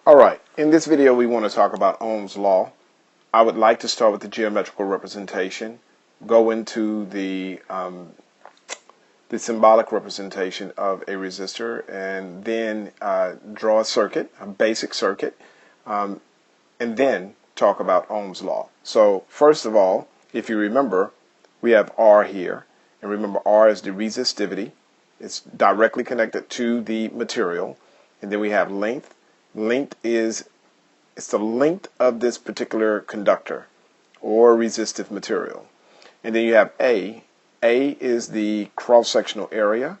Alright, in this video we want to talk about Ohm's law. I would like to start with the geometrical representation, go into the symbolic representation of a resistor, and then draw a circuit, a basic circuit, and then talk about Ohm's law. So first of all, if you remember, we have R here, and remember R is the resistivity. It's directly connected to the material, and then we have length. Length is the length of this particular conductor or resistive material. And then you have A. A is the cross-sectional area.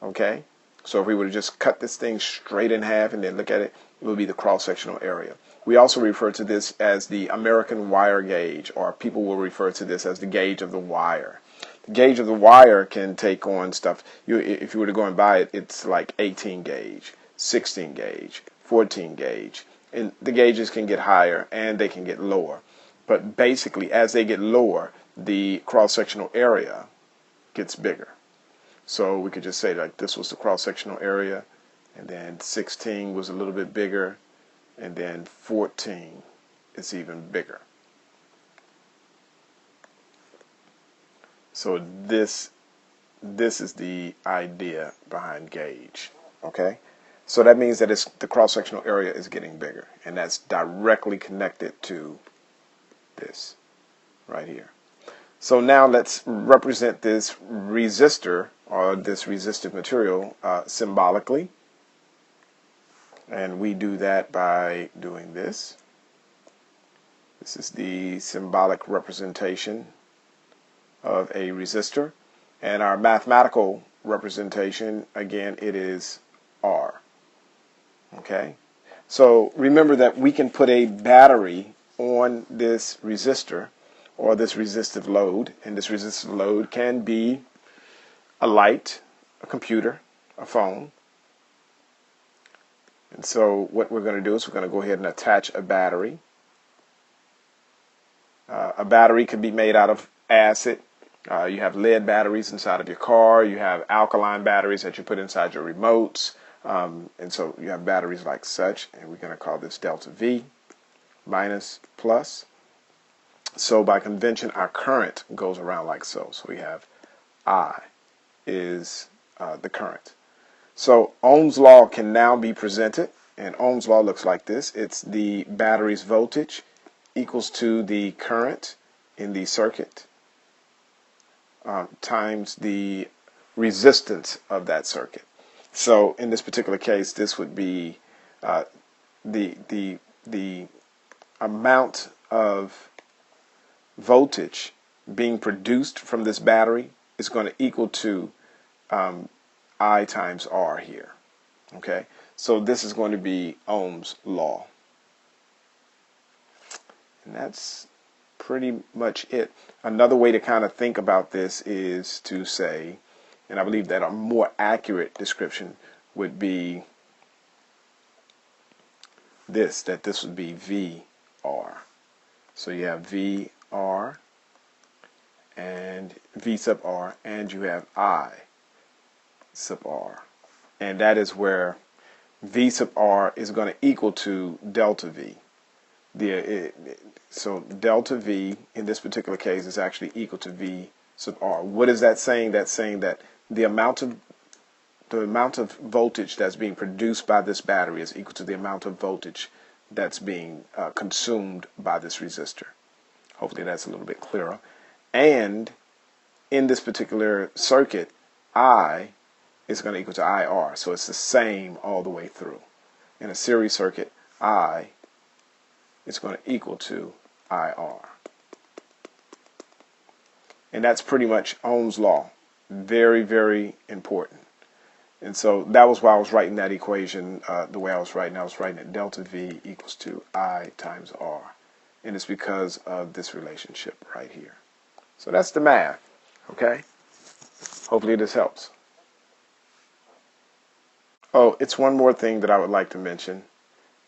Okay, so if we were to just cut this thing straight in half and then look at it, it would be the cross-sectional area. We also refer to this as the American wire gauge, or people will refer to this as the gauge of the wire. The gauge of the wire can take on stuff. If you were to go and buy it, it's like 18 gauge, 16 gauge, 14 gauge, and the gauges can get higher and they can get lower. But basically, as they get lower, the cross-sectional area gets bigger. So we could just say like this was the cross-sectional area, and then 16 was a little bit bigger, and then 14 is even bigger. So this is the idea behind gauge. Okay, so that means that the cross-sectional area is getting bigger, and that's directly connected to this right here. So now let's represent this resistor, or this resistive material, symbolically. And we do that by doing this. This is the symbolic representation of a resistor. And our mathematical representation, again, it is R. Okay? So remember that we can put a battery on this resistor, or this resistive load, and this resistive load can be a light, a computer, a phone. And so what we're going to do is we're going to go ahead and attach a battery. A battery can be made out of acid. You have lead batteries inside of your car. You have alkaline batteries that you put inside your remotes. And so you have batteries like such, and we're going to call this delta V, minus, plus. So by convention, our current goes around like so. So we have I is the current. So Ohm's law can now be presented, and Ohm's law looks like this. It's the battery's voltage equals to the current in the circuit times the resistance of that circuit. So in this particular case, this would be the amount of voltage being produced from this battery is going to equal to I times R here. Okay, so this is going to be Ohm's law, and that's pretty much it. Another way to kind of think about this is to say, and I believe that a more accurate description would be this, that this would be VR. So you have VR and V sub R, and you have I sub R. And that is where V sub R is going to equal to delta V. So delta V in this particular case is actually equal to V sub R. What is that saying? That's saying that the amount of voltage that's being produced by this battery is equal to the amount of voltage that's being consumed by this resistor. Hopefully that's a little bit clearer. And in this particular circuit, I is going to equal to IR. So it's the same all the way through. In a series circuit, I is going to equal to IR. And that's pretty much Ohm's law. Very, very important. And so that was why I was writing that equation the way I was writing. I was writing it delta V equals to I times R. And it's because of this relationship right here. So that's the math. Okay? Hopefully this helps. Oh, it's one more thing that I would like to mention,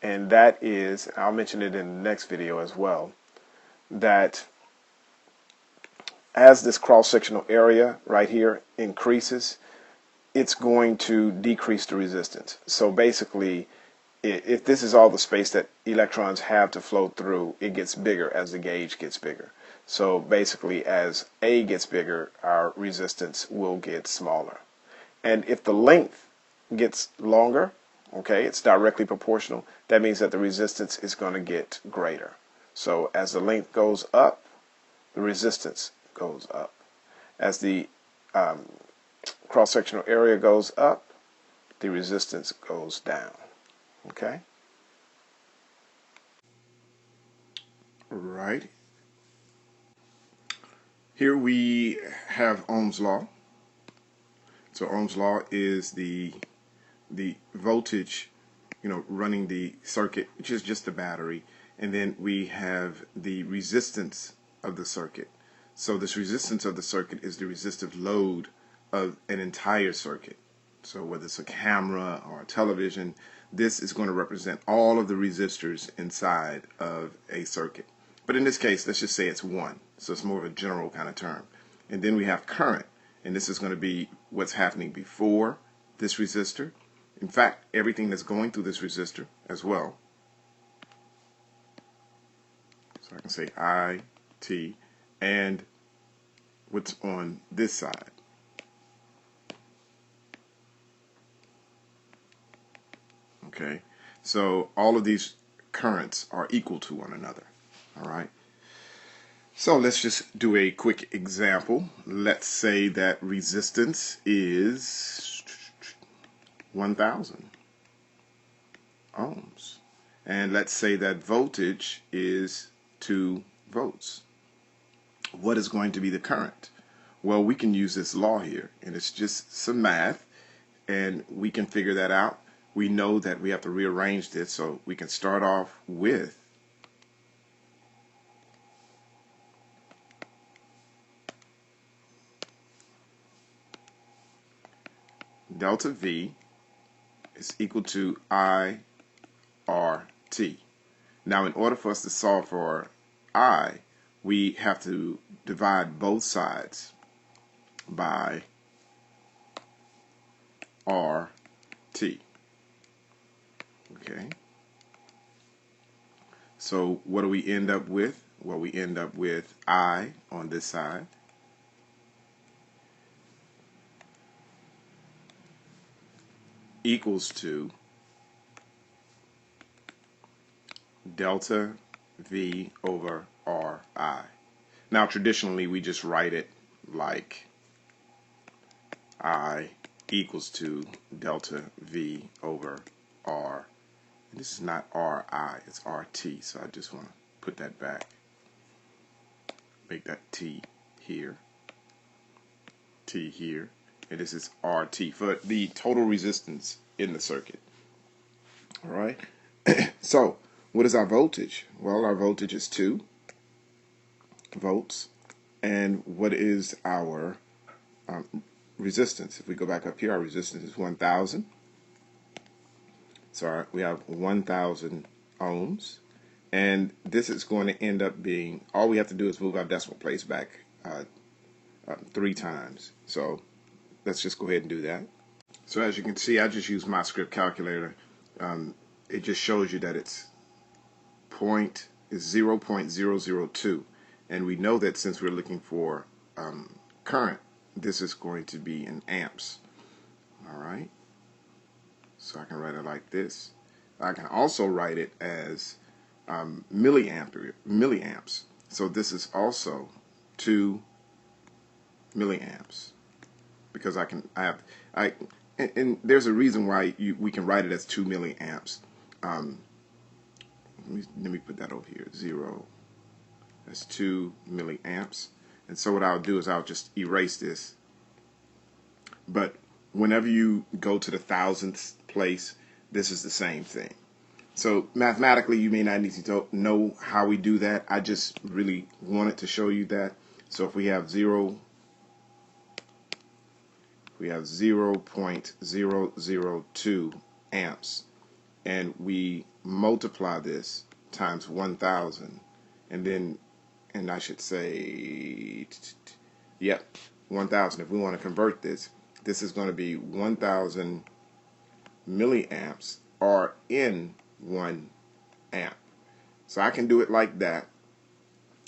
and that is, I'll mention it in the next video as well, that as this cross-sectional area right here increases, it's going to decrease the resistance. So basically, if this is all the space that electrons have to flow through, it gets bigger as the gauge gets bigger. So basically, as A gets bigger, our resistance will get smaller. And if the length gets longer, okay, it's directly proportional, that means that the resistance is going to get greater. So as the length goes up, the resistance goes up. As the cross-sectional area goes up, the resistance goes down. Okay? Right. Here we have Ohm's law. So Ohm's law is the voltage, running the circuit, which is just the battery, and then we have the resistance of the circuit. So this resistance of the circuit is the resistive load of an entire circuit. So whether it's a camera or a television, this is going to represent all of the resistors inside of a circuit. But in this case, let's just say it's one. So it's more of a general kind of term. And then we have current, and this is going to be what's happening before this resistor. In fact, everything that's going through this resistor as well. So I can say I, T, and what's on this side. Okay, so all of these currents are equal to one another. All right. So let's just do a quick example. Let's say that resistance is 1,000 ohms. And let's say that voltage is 2 volts. What is going to be the current? Well, we can use this law here, and it's just some math, and we can figure that out. We know that we have to rearrange this, so we can start off with delta V is equal to I RT. Now, in order for us to solve for I, we have to divide both sides by RT. Okay. So what do we end up with? Well, we end up with I on this side equals to delta V over Ri. Now, traditionally, we just write it like I equals to delta V over R. And this is not Ri, it's RT, so I just want to put that back. Make that T here, T here, and this is RT for the total resistance in the circuit. All right, so what is our voltage? Well, our voltage is 2 volts. And what is our resistance? If we go back up here, our resistance is 1,000. So we have 1,000 ohms. And this is going to end up being, all we have to do is move our decimal place back 3 times. So let's just go ahead and do that. So as you can see, I just used my script calculator. It just shows you that it's 0.002. And we know that since we're looking for current, this is going to be in amps. All right. So I can write it like this. I can also write it as milliamps. So this is also 2 milliamps because and there's a reason why we can write it as 2 milliamps. Let me put that over here. 0. That's 2 milliamps. And so what I'll do is I'll just erase this. But whenever you go to the thousandth place, this is the same thing. So mathematically, you may not need to know how we do that. I just really wanted to show you that. So if we have 0.002 amps, and we multiply this times 1,000, and I should say, yep, 1,000. If we want to convert this, this is going to be 1,000 milliamps are in 1 amp. So I can do it like that.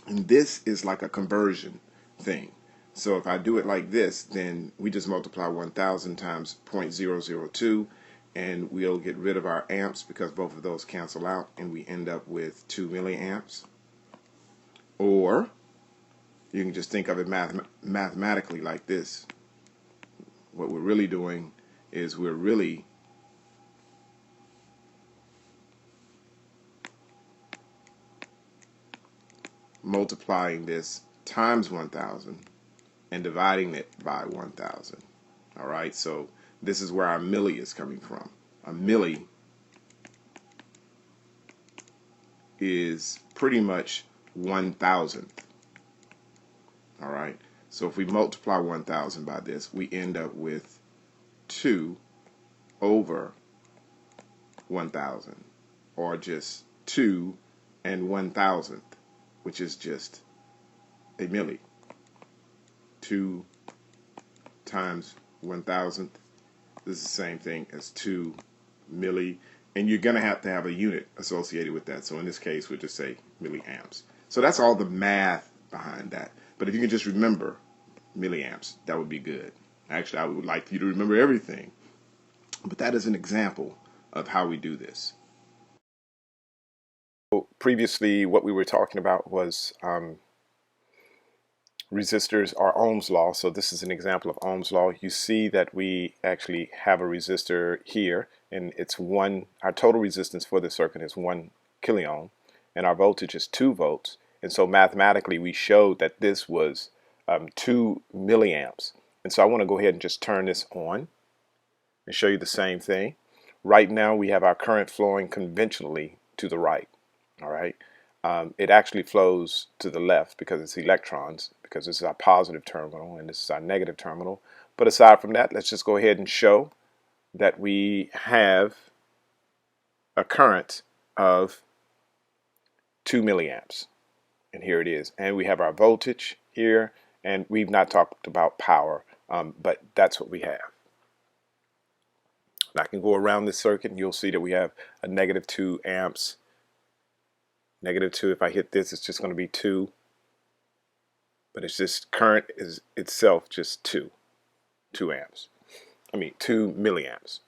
And this is like a conversion thing. So if I do it like this, then we just multiply 1,000 times 0.002, and we'll get rid of our amps because both of those cancel out, and we end up with 2 milliamps. Or you can just think of it mathematically like this. What we're really doing is we're really multiplying this times 1,000 and dividing it by 1,000. All right, so this is where our milli is coming from. A milli is pretty much 1,000th. All right, so if we multiply 1,000 by this, we end up with 2 over 1,000, or just 2 and 1,000th, which is just a milli. 2 times 1,000th. This is the same thing as 2 milli, and you're going to have a unit associated with that. So in this case, we'll just say milliamps. So that's all the math behind that. But if you can just remember milliamps, that would be good. Actually, I would like you to remember everything. But that is an example of how we do this. Previously, what we were talking about was resistors are Ohm's law. So this is an example of Ohm's law. You see that we actually have a resistor here, and it's our total resistance for the circuit is 1 kiloohm, and our voltage is 2 volts. And so mathematically we showed that this was 2 milliamps. And so I want to go ahead and just turn this on and show you the same thing. Right now we have our current flowing conventionally to the right. All right. It actually flows to the left because it's electrons, because this is our positive terminal and this is our negative terminal. But aside from that, let's just go ahead and show that we have a current of 2 milliamps. And here it is. And we have our voltage here, and we've not talked about power, but that's what we have. And I can go around this circuit and you'll see that we have a negative 2 amps. Negative 2, if I hit this, it's just going to be 2. But it's just current is itself just 2 amps. I mean 2 milliamps.